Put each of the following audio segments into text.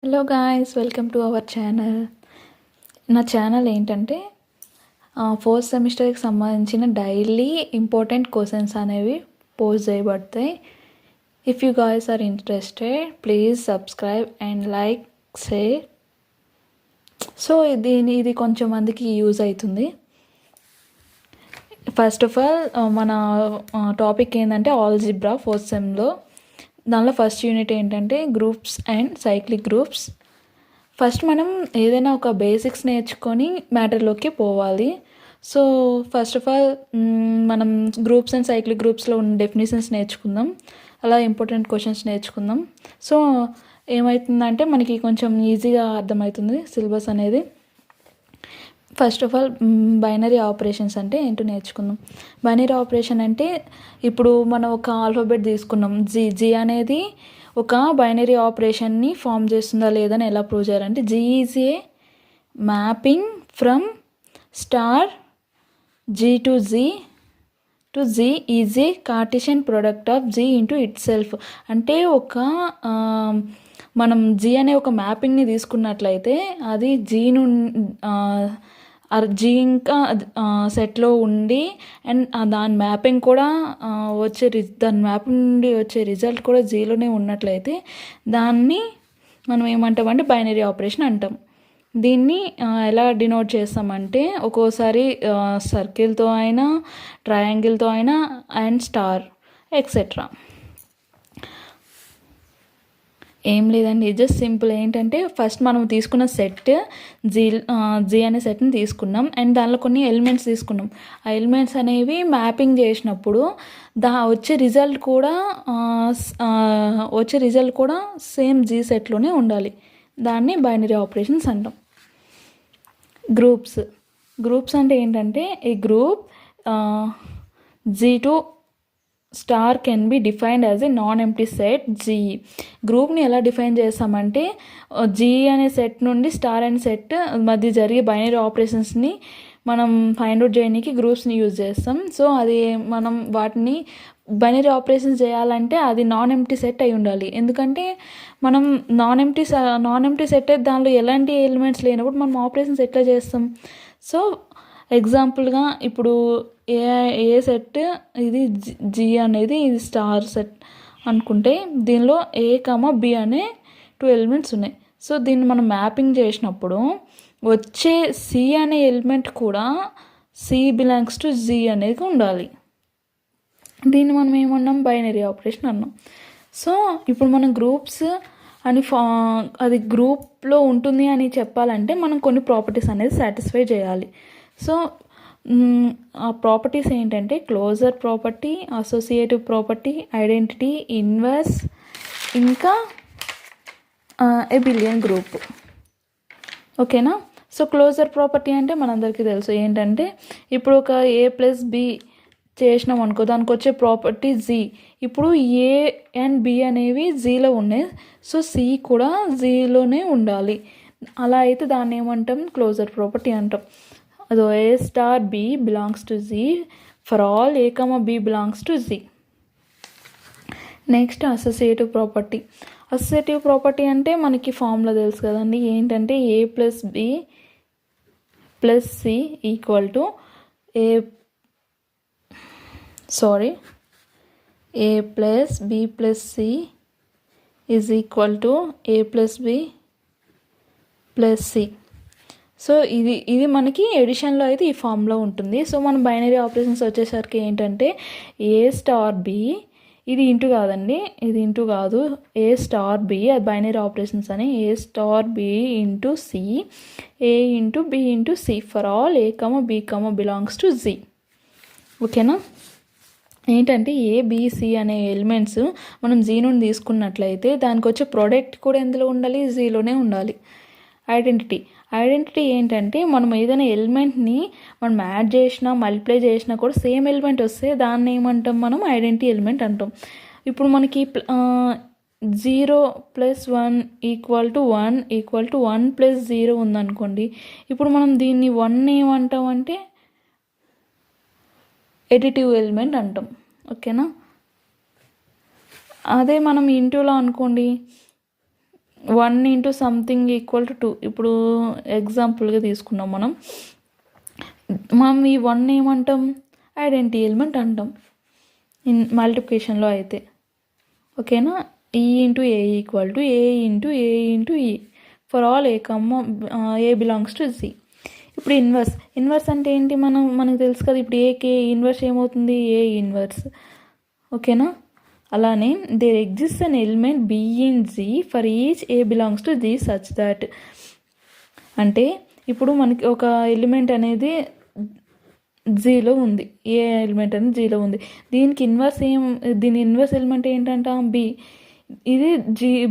Hello guys, welcome to our channel. నా channel ఏంటంటే fourth సెమిస్టర్కి సంబంధించిన డైలీ ఇంపార్టెంట్ క్వశ్చన్స్ అనేవి పోస్ట్ చేయబడతాయి. If you guys are interested please subscribe and like share. So ఇది కొంచెం మందికి యూజ్ అవుతుంది. ఫస్ట్ ఆఫ్ ఆల్ మన టాపిక్ ఏంటంటే ఆల్జిబ్రా ఫోర్త్ సెమ్లో. దానిలో ఫస్ట్ యూనిట్ ఏంటంటే groups and cyclic groups. First మనం ఏదైనా ఒక బేసిక్స్ నేర్చుకొని మ్యాటర్లోకి పోవాలి. సో ఫస్ట్ ఆఫ్ ఆల్ మనం గ్రూప్స్ అండ్ సైక్లిక్ గ్రూప్స్లో ఉన్న డెఫినేషన్స్ నేర్చుకుందాం, అలా ఇంపార్టెంట్ క్వశ్చన్స్ నేర్చుకుందాం. సో ఏమవుతుందంటే మనకి కొంచెం ఈజీగా అర్థమవుతుంది సిలబస్ అనేది. First of all binary operations అంటే ఏంటో నేర్చుకుందాం. బైనరీ ఆపరేషన్ అంటే ఇప్పుడు మనం ఒక ఆల్ఫాబెట్ తీసుకున్నాం, జీ అనేది ఒక బైనరీ ఆపరేషన్ని ఫామ్ చేస్తుందా లేదని ఎలా ప్రూవ్ చేయాలంటే G is a mapping from star G to G is a Cartesian product of G into itself. అంటే మనం జీ అనే ఒక మ్యాపింగ్ని తీసుకున్నట్లయితే అది జీ ఇంకా సెట్లో ఉండి అండ్ దాని మ్యాపింగ్ కూడా దాని మ్యాపింగ్ నుండి వచ్చే రిజల్ట్ కూడా జీలోనే ఉన్నట్లయితే దాన్ని మనం ఏమంటామంటే బైనరీ ఆపరేషన్ అంటాం. దీన్ని ఎలా డినోట్ చేస్తామంటే ఒక్కోసారి సర్కిల్తో అయినా, ట్రయాంగిల్తో అయినా అండ్ స్టార్ ఎక్సెట్రా. ఏం లేదండి, జస్ట్ సింపుల్. ఏంటంటే ఫస్ట్ మనం తీసుకున్న సెట్ జీ అనే సెట్ని తీసుకున్నాం అండ్ దానిలో కొన్ని ఎలిమెంట్స్ తీసుకున్నాం. ఆ ఎలిమెంట్స్ అనేవి మ్యాపింగ్ చేసినప్పుడు వచ్చే రిజల్ట్ కూడా సేమ్ జీ సెట్లోనే ఉండాలి. దాన్ని బైనరీ ఆపరేషన్స్ అంటాం. గ్రూప్స్ అంటే ఏంటంటే ఈ group G to star can be defined as a non empty set G. గ్రూప్ని ఎలా డిఫైన్ చేస్తామంటే జీ అనే సెట్ నుండి స్టార్ అనే సెట్ మధ్య జరిగే బైనరీ ఆపరేషన్స్ని మనం ఫైండ్ అవుట్ చేయడానికి గ్రూప్స్ని యూజ్ చేస్తాం. సో అది మనం వాటిని బైనరీ ఆపరేషన్స్ చేయాలంటే అది నాన్ ఎంప్టీ సెట్ అయి ఉండాలి. ఎందుకంటే మనం నాన్ ఎంప్టీ సెట్ దానిలో ఎలాంటి ఎలిమెంట్స్ లేనప్పుడు మనం ఆపరేషన్స్ ఎట్లా చేస్తాం? సో ఎగ్జాంపుల్గా ఇప్పుడు ఏ సెట్ ఇది జీ అనేది ఇది స్టార్ సెట్ అనుకుంటే దీనిలో ఏ కామా బి అనే 2 ఎలిమెంట్స్ ఉన్నాయి. సో దీన్ని మనం మ్యాపింగ్ చేసినప్పుడు వచ్చే సి అనే ఎలిమెంట్ కూడా సి బిలాంగ్స్ టు జీ అనేది ఉండాలి. దీన్ని మనం ఏమన్నాం? బైనరీ ఆపరేషన్ అన్నాం. సో ఇప్పుడు మనం గ్రూప్స్ అని అది గ్రూప్లో ఉంటుంది అని చెప్పాలంటే మనం కొన్ని ప్రాపర్టీస్ అనేది సాటిస్ఫై చేయాలి. సో ఆ ప్రాపర్టీస్ ఏంటంటే closure property, associative property, identity, inverse, ఇంకా ఎబిలియన్ గ్రూప్. ఓకేనా? సో క్లోజర్ ప్రాపర్టీ అంటే మనందరికీ తెలుసు ఏంటంటే ఇప్పుడు ఒక ఏ ప్లస్ బి చేసినాం అనుకో, దానికి వచ్చే ప్రాపర్టీ జీ. ఇప్పుడు ఏ అండ్ బి అనేవి జీలో ఉన్నాయి, సో సి కూడా జీలోనే ఉండాలి. అలా అయితే దాన్ని ఏమంటాం? క్లోజర్ ప్రాపర్టీ అంటాం. అదో A star B belongs to G for all A comma B belongs to G. Next associative property. Associative property అంటే మనకి ఫార్ములా తెలుసు కదండి. ఏంటంటే A plus B plus C equal to A plus B plus C is equal to A plus B plus C. So ఇది మనకి ఎడిషన్లో అయితే ఈ ఫామ్లో ఉంటుంది. సో మన బైనరీ ఆపరేషన్స్ వచ్చేసరికి ఏంటంటే ఏ స్టార్ బి, ఇది ఇంటూ కాదండి, ఇది ఇంటూ కాదు, ఏ స్టార్ బి, అది బైనరీ ఆపరేషన్స్ అని A star B into C, A into B into C for all A comma B comma belongs to G. ఓకేనా? ఏంటంటే ఏబిసి అనే ఎలిమెంట్స్ మనం జీ నుండి తీసుకున్నట్లయితే దానికి వచ్చే ప్రోడక్ట్ కూడా ఎందులో ఉండాలి? జీలోనే ఉండాలి. ఐడెంటిటీ ఏంటంటే మనం ఏదైనా ఎలిమెంట్ని మనం యాడ్ చేసినా మల్టిప్లై చేసినా కూడా సేమ్ ఎలిమెంట్ వస్తే దాన్ని ఏమంటాం? మనం ఐడెంటిటీ ఎలిమెంట్ అంటాం. ఇప్పుడు మనకి 0 + 1 = 1 = 1 + 0 ఉందనుకోండి. ఇప్పుడు మనం దీన్ని 1 ఏమంటామంటే ఎడిటివ్ ఎలిమెంట్ అంటాం. ఓకేనా? అదే మనం ఇంటూలో అనుకోండి, 1 ఇంటూ సంథింగ్ ఈక్వల్ టు 2. ఇప్పుడు ఎగ్జాంపుల్గా తీసుకున్నాం మనం ఈ 1 ఏమంటాం, ఐడెంటిటీ ఎలిమెంట్ అంటాం మల్టిప్లికేషన్లో అయితే. ఓకేనా. E into A equal to A into E for all A belongs to C. ఇప్పుడు ఇన్వర్స్ అంటే ఏంటి, మనకు తెలుసు కదా. ఇప్పుడు ఏకి ఇన్వర్స్ ఏమవుతుంది, ఏ ఇన్వర్స్. ఓకేనా. అలానే there exist an element b in G for each a belongs to G such that. అంటే ఇప్పుడు మనకి ఒక ఎలిమెంట్ అనేది జీలో ఉంది, ఏ ఎలిమెంట్ అనేది జీలో ఉంది. దీని ఇన్వర్స్ ఎలిమెంట్ ఏంటంట, బి. ఇది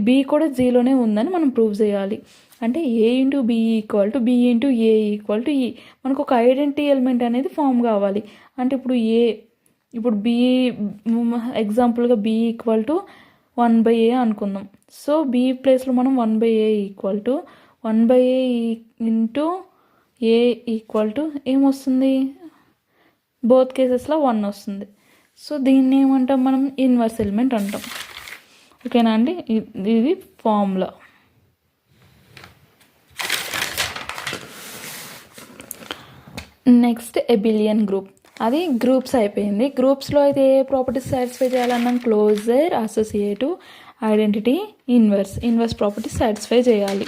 బి కూడా జీలోనే ఉందని మనం ప్రూవ్ చేయాలి. అంటే A into B equal to B into A equal to ఈ. మనకు ఒక ఐడెంటిటీ ఎలిమెంట్ అనేది ఫామ్ కావాలి. అంటే ఇప్పుడు బి ఎగ్జాంపుల్గా బి ఈక్వల్ టు 1/a అనుకుందాం. సో బి ప్లేస్లో మనం 1/a equal to 1/a into A equal to ఏమొస్తుంది, బోత్ కేసెస్లో 1 వస్తుంది. సో దీన్ని ఏమంటాం మనం, ఇన్వర్స్ ఎలిమెంట్ అంటాం. ఓకేనా అండి. ఇది ఫార్ములా. Next abelian group. అది గ్రూప్స్ అయిపోయింది. గ్రూప్స్లో అయితే ఏ ప్రాపర్టీస్ సాటిస్ఫై చేయాలన్నాం, closure, associative, identity, inverse properties satisfy చేయాలి.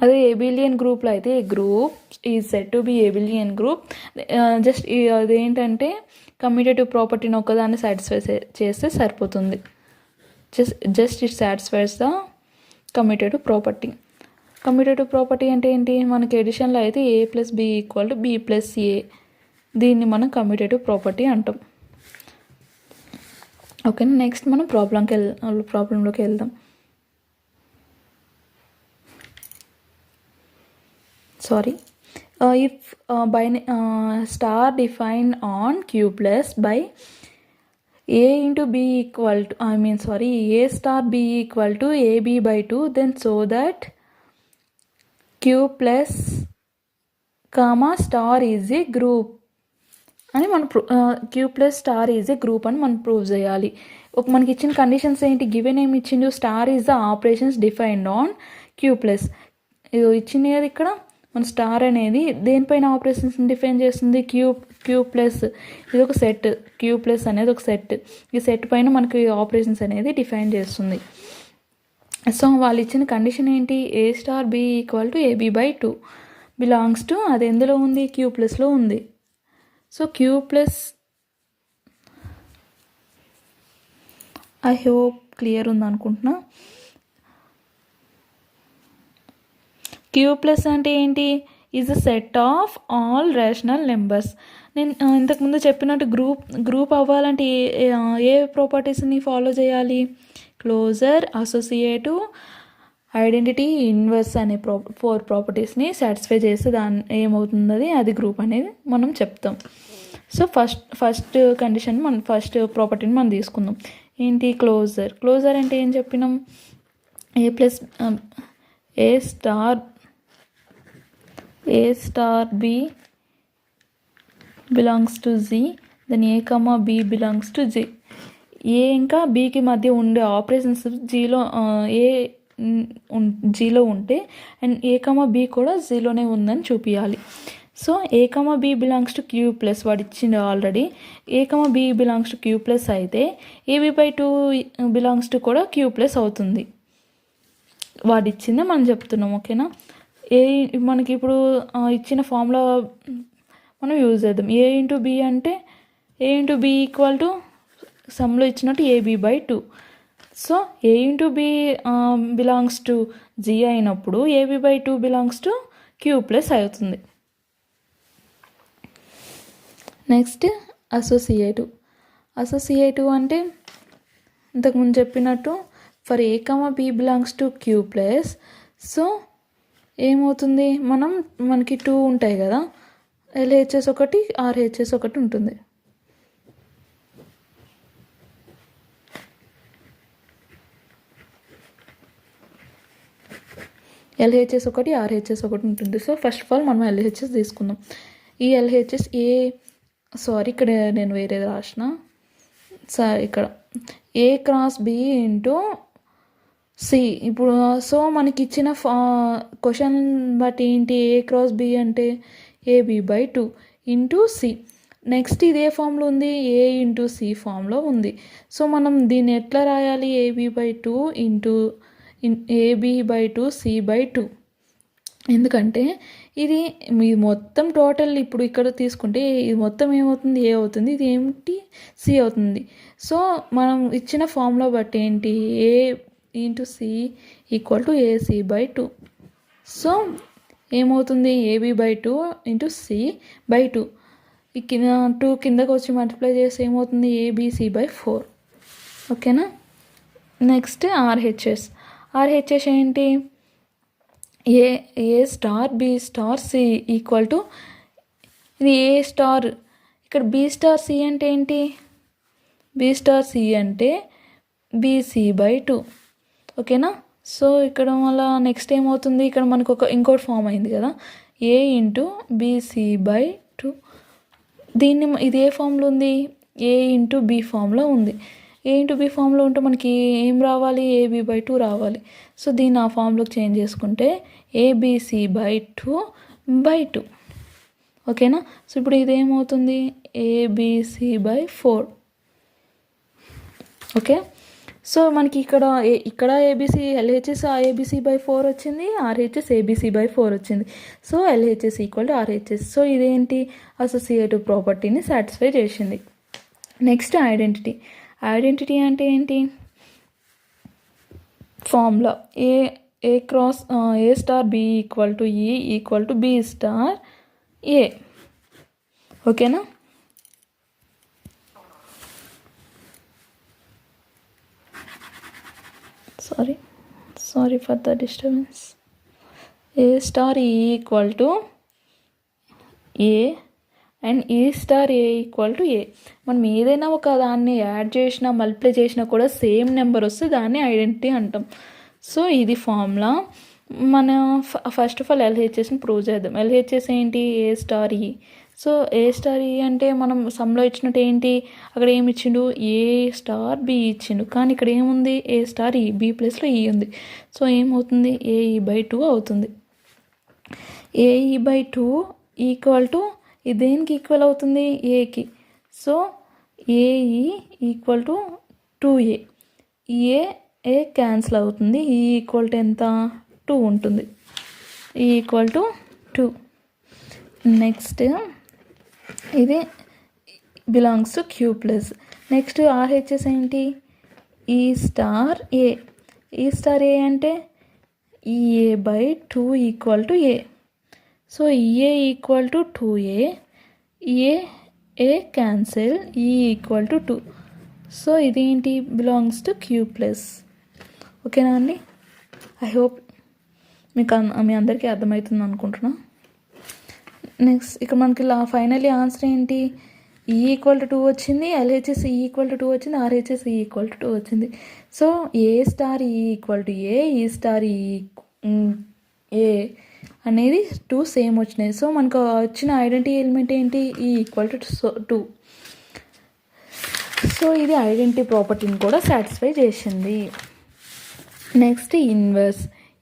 అదే ఏబిలియన్ గ్రూప్లో అయితే group is set to be abelian group. Just అదేంటంటే కమ్యూటేటివ్ ప్రాపర్టీని ఒక్కదాన్ని సాటిస్ఫై చేస్తే సరిపోతుంది. Just it satisfies the commutative property. Commutative property అంటే ఏంటి, మనకి ఎడిషన్లో అయితే A plus B equal to B plus A. దీన్ని మనం కమ్యూటేటివ్ ప్రాపర్టీ అంటాం. ఓకేనా. నెక్స్ట్ మనం ప్రాబ్లంలోకి వెళ్దాం. If star defined on Q plus by A into B equal to, A star B equal to AB by 2, then so that Q plus comma star is a group అని మనం Q plus star is a group అని మనం prove చేయాలి. మనకి ఇచ్చిన conditions ఏంటి, given ఏమి ఇచ్చిండు, star is the operations defined on Q plus. ఇది ఇచ్చింది కదా ఇక్కడ. మన స్టార్ అనేది దేనిపైన ఆపరేషన్స్ డిఫైన్ చేస్తుంది, క్యూ ప్లస్. ఇది ఒక సెట్, క్యూ ప్లస్ అనేది ఒక సెట్. ఈ సెట్ పైన మనకి ఆపరేషన్స్ అనేది డిఫైన్ చేస్తుంది. సో వాళ్ళు ఇచ్చిన కండిషన్ ఏంటి, A star B equal to AB by 2 belongs to, అది ఎందులో ఉంది, క్యూ ప్లస్లో ఉంది. So Q plus, I hope clear ఉంది అనుకుంటున్నా. క్యూ ప్లస్ అంటే ఏంటి, is a set of all rational numbers. నేను ఇంతకుముందు చెప్పినట్టు గ్రూప్ అవ్వాలంటే ఏ ప్రాపర్టీస్ని ఫాలో చేయాలి, క్లోజర్, అసోసియేటివ్, ఐడెంటిటీ, ఇన్వర్స్ అనే 4 ప్రాపర్టీస్ని సాటిస్ఫై చేస్తే ఏమవుతుంది, అది గ్రూప్ అనేది మనం చెప్తాం. సో ఫస్ట్ కండిషన్ ఫస్ట్ ప్రాపర్టీని మనం తీసుకుందాం. ఏంటి, క్లోజర్ అంటే ఏం చెప్పినాం, A star B belongs to G, then A comma B belongs to G. A ఇంకా బికి మధ్య ఉండే ఆపరేషన్స్ జీలో ఉంటే అండ్ ఏ కమా బి కూడా జీలోనే ఉందని చూపించాలి. So a comma B belongs to Q plus, వాడు ఇచ్చిండు already. A comma B belongs to Q plus అయితే ఏబి బై 2 బిలాంగ్స్ టు కూడా క్యూ ప్లస్ అవుతుంది. వాడు ఇచ్చిందే మనం చెప్తున్నాం. ఓకేనా. మనకి ఇప్పుడు ఇచ్చిన ఫార్ములా మనం యూజ్ చేద్దాం. ఏ ఇంటూ బి అంటే A into B equal to సమ్లో ఇచ్చినట్టు AB by 2. So A into B belongs to G అయినప్పుడు AB by 2 belongs to Q plus అవుతుంది. నెక్స్ట్ అసోసియేటివ్ అంటే ఇంతకుముందు చెప్పినట్టు for A comma B belongs to Q plus. So ఏమవుతుంది, మనకి 2 ఉంటాయి కదా, ఎల్హెచ్ఎస్ ఒకటి, ఆర్హెచ్ఎస్ ఒకటి ఉంటుంది. ఎల్హెచ్ఎస్ ఒకటి, ఆర్హెచ్ఎస్ ఒకటి ఉంటుంది. సో ఫస్ట్ ఆఫ్ ఆల్ మనం ఎల్హెచ్ఎస్ తీసుకుందాం. ఈ ఎల్హెచ్ఎస్ సారీ, ఇక్కడ నేను వేరేది రాసిన. సరే, ఇక్కడ ఏ క్రాస్ బి ఇంటూ సి. ఇప్పుడు సో మనకి ఇచ్చిన క్వశ్చన్ బట్టి ఏంటి, ఏ క్రాస్ బి అంటే AB/2 ఇంటూ సి. నెక్స్ట్ ఇదే ఫామ్లో ఉంది, ఏ ఇంటూ సి ఫామ్లో ఉంది. సో మనం దీన్ని ఎట్లా రాయాలి, AB/2 ఇంటూ AB/2 C/2. ఎందుకంటే ఇది మీ మొత్తం టోటల్ ఇప్పుడు ఇక్కడ తీసుకుంటే ఇది మొత్తం ఏమవుతుంది, ఏ అవుతుంది, ఇది ఏమిటి, సి అవుతుంది. సో మనం ఇచ్చిన ఫామ్లో బట్టి ఏంటి, A into C equal to AC/2. So ఏమవుతుంది, AB/2 ఇంటూ C/2. ఈ కింద 2 కిందకు వచ్చి మల్టిప్లై చేస్తే ఏమవుతుంది, ABC/4. ఓకేనా. నెక్స్ట్ ఆర్హెచ్ఎస్ ఏంటి, A star B star C equal to, ఇది ఏ స్టార్, ఇక్కడ బి స్టార్ సి అంటే ఏంటి, బి స్టార్ సి అంటే BC/2. ఓకేనా. సో ఇక్కడ మళ్ళీ నెక్స్ట్ ఏమవుతుంది, ఇక్కడ మనకు ఇంకోటి ఫామ్ అయింది కదా, ఏ ఇంటూ BC/2. దీన్ని ఇది ఏ ఫామ్లో ఉంది, ఏ ఇంటూ బి ఫామ్లో ఉంది. ఏ ఇంటూ బి ఫామ్లో ఉంటే మనకి ఏం రావాలి, AB/2 రావాలి. సో దీన్ని ఆ ఫామ్లోకి చేంజ్ చేసుకుంటే ABC/2/2. ఓకేనా. సో ఇప్పుడు ఇదేమవుతుంది, ABC/4. ఓకే. సో మనకి ఇక్కడ ABC LHS ABC/4 వచ్చింది, RHS ABC/4 వచ్చింది. So LHS equal to RHS. So ఇదేంటి, అసోసియేటివ్ ప్రాపర్టీని సాటిస్ఫై చేసింది. నెక్స్ట్ ఐడెంటిటీ అంటే ఏంటి, formula a cross a star B equal to e equal to B star ఏ. ఓకేనా. Sorry for the disturbance. A star e equal to a and e star A equal to a. మనం ఏదైనా ఒక దాన్ని add చేసినా multiply చేసినా కూడా same number వస్తే దాన్ని ఐడెంటిటీ అంటాం. సో ఇది ఫార్ములా. మనం ఫస్ట్ ఆఫ్ ఆల్ LHSని ప్రూవ్ చేద్దాం. LHS ఏంటి, ఏ స్టార్ ఈ. సో ఏ స్టార్ ఈ అంటే మనం సమ్లో ఇచ్చినట్టు ఏంటి, అక్కడ ఏమి ఇచ్చిండు, ఏ స్టార్ బి ఇచ్చిండు. కానీ ఇక్కడ ఏముంది, ఏ స్టార్ ఈ, బి ప్లేస్లో ఈ ఉంది. సో ఏమవుతుంది, AE/2 అవుతుంది. AE/2 ఈక్వల్ టు, ఇది దేనికి ఈక్వల్ అవుతుంది, ఏకి. So AE equal to 2A. A cancel అవుతుంది, ఈ ఈక్వల్ టు ఎంత, 2 ఉంటుంది. ఈ ఈక్వల్ టు 2. నెక్స్ట్ ఇది belongs to Q+. Next RHS ఏంటి, ఈ స్టార్ ఏ. ఈ స్టార్ ఏ అంటే EA/2 equal to A. So EA equal to 2A. A cancel, ఈ ఈక్వల్ టు 2. సో ఇదేంటి, బిలాంగ్స్ టు Q+. ఓకేనా అండి. ఐ హోప్ మీ అందరికీ అర్థమవుతుంది అనుకుంటున్నా. నెక్స్ట్ ఇక్కడ మనకి ఫైనల్లీ ఆన్సర్ ఏంటి, ఈ ఈక్వల్ టు 2 వచ్చింది, LHS ఈ ఈక్వల్ టు 2 వచ్చింది, RHS ఈ ఈక్వల్ టు 2 వచ్చింది. So A star e equal to ఏ, ఈ స్టార్ ఏ అనేది 2 సేమ్ వచ్చినాయి. సో మనకు వచ్చిన ఐడెంటిటీ ఎలిమెంట్ ఏంటి, ఈ ఈక్వల్ టు 2. సో ఇది ఐడెంటిటీ ప్రాపర్టీని కూడా సాటిస్ఫై చేసింది. నెక్స్ట్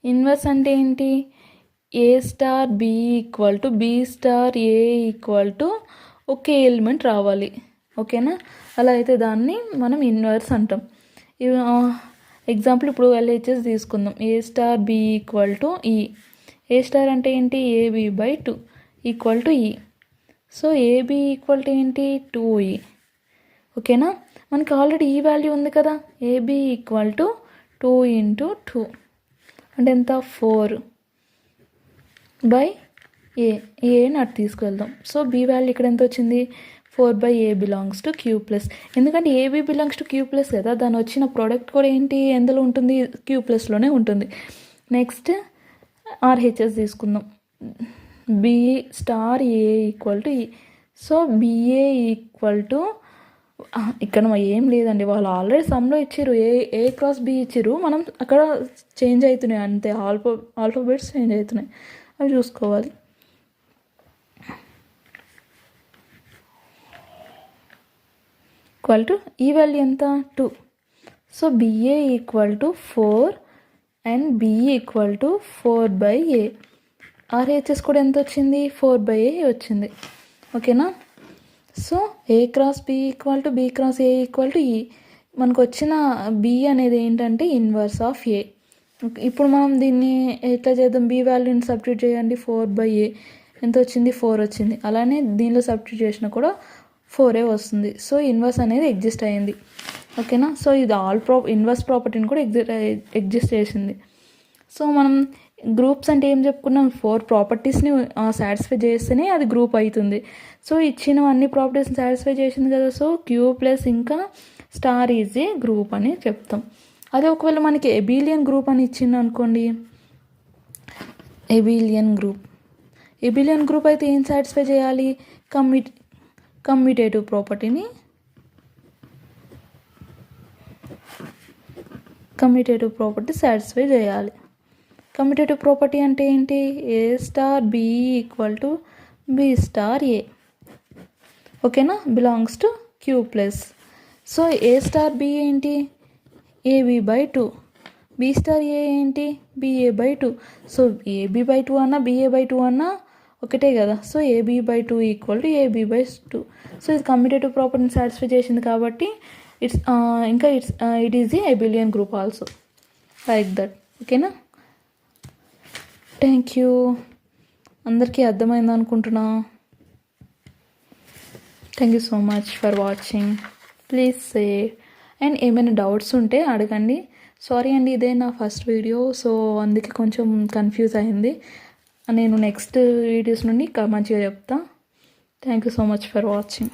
ఇన్వర్స్ అంటే ఏంటి, A star B equal to B star A equal to ఒకే ఎలిమెంట్ రావాలి. ఓకేనా. అలా అయితే దాన్ని మనం ఇన్వర్స్ అంటాం. ఎగ్జాంపుల్ ఇప్పుడు LHS తీసుకుందాం. ఏ స్టార్ బి ఈక్వల్ టు ఈ. ఏ స్టార్ అంటే ఏంటి, AB/2 equal to e. So AB equal to ఏంటి, 2E. ఓకేనా. మనకి ఆల్రెడీ ఈ వాల్యూ ఉంది కదా, AB ఈక్వల్ టు 2 × 2 అంటే ఎంత, 4/A అటు తీసుకెళ్దాం. సో బి వాల్యూ ఇక్కడ ఎంత వచ్చింది, 4/A బిలాంగ్స్ టు Q+. ఎందుకంటే AB బిలాంగ్స్ టు Q+ కదా, దాని వచ్చిన ప్రోడక్ట్ కూడా ఏంటి, ఎందులో ఉంటుంది, Q+లోనే ఉంటుంది. నెక్స్ట్ RHS తీసుకుందాం. B star A equal to e. So BA equal to, ఇక్కడ ఏం లేదండి, వాళ్ళు ఆల్రెడీ సమ్లో ఇచ్చారు, ఏ క్రాస్ బి ఇచ్చారు, మనం అక్కడ చేంజ్ అవుతున్నాయి అంతే, ఆల్ఫాబెట్స్ చేంజ్ అవుతున్నాయి, అవి చూసుకోవాలి. ఈక్వల్ టు ఈ వాల్యూ ఎంత 2. So b a equal to 4 and b e equal to 4/a. RHS కూడా ఎంత వచ్చింది 4/a వచ్చింది. ఓకేనా. So a cross b equal to b cross a equal to ఈ. మనకు వచ్చిన బి అనేది ఏంటంటే ఇన్వర్స్ ఆఫ్ ఏ. ఇప్పుడు మనం దీన్ని ఎట్లా చేద్దాం, బి వాల్యూని సబ్స్టిట్యూట్ చేయండి 4/a ఎంత వచ్చింది 4 వచ్చింది. అలానే దీనిలో సబ్స్టిట్యూట్ చేసినా కూడా 4 వస్తుంది. సో ఇన్వర్స్ అనేది ఎగ్జిస్ట్ అయ్యింది. ఓకేనా. సో ఇది ఇన్వర్స్ ప్రాపర్టీని కూడా ఎగ్జిస్ట్ చేసింది. సో మనం గ్రూప్స్ అంటే ఏం చెప్పుకున్నాం, 4 ప్రాపర్టీస్ని సాటిస్ఫై చేస్తేనే అది గ్రూప్ అవుతుంది. సో ఇచ్చిన అన్ని ప్రాపర్టీస్ని సాటిస్ఫై చేసింది కదా. సో క్యూ ప్లస్ ఇంకా స్టార్ ఈజ్ ఏ గ్రూప్ అని చెప్తాం. అదే ఒకవేళ మనకి ఎబిలియన్ గ్రూప్ అని ఇచ్చింది అనుకోండి, ఎబిలియన్ గ్రూప్ అయితే ఏం సాటిస్ఫై చేయాలి, కమ్యూటేటివ్ ప్రాపర్టీ సాటిస్ఫై చేయాలి. కమ్యూటేటివ్ ప్రాపర్టీ అంటే ఏంటి, A star B equal to B star ఏ. ఓకేనా, belongs to Q plus. So A star B ఏంటి, AB/2. బి స్టార్ ఏ ఏంటి, BA/2. సో AB/2 అన్నా BA/2 అన్నా ఒకటే కదా. So AB/2 equal to AB/2. So ఇది కమ్యూటేటివ్ ప్రాపర్టీని సాటిస్ఫై చేసింది కాబట్టి it is the abelian group also, like that. ఓకేనా. Thank you. అందరికీ అర్థమైంది అనుకుంటున్నా. Thank you so much for watching. Please share and ఏమైనా డౌట్స్ ఉంటే అడగండి. సారీ అండి, ఇదే నా ఫస్ట్ వీడియో, సో అందుకే కొంచెం కన్ఫ్యూజ్ అయింది. నేను నెక్స్ట్ వీడియోస్ నుండి మంచిగా చెప్తా. Thank you so much for watching.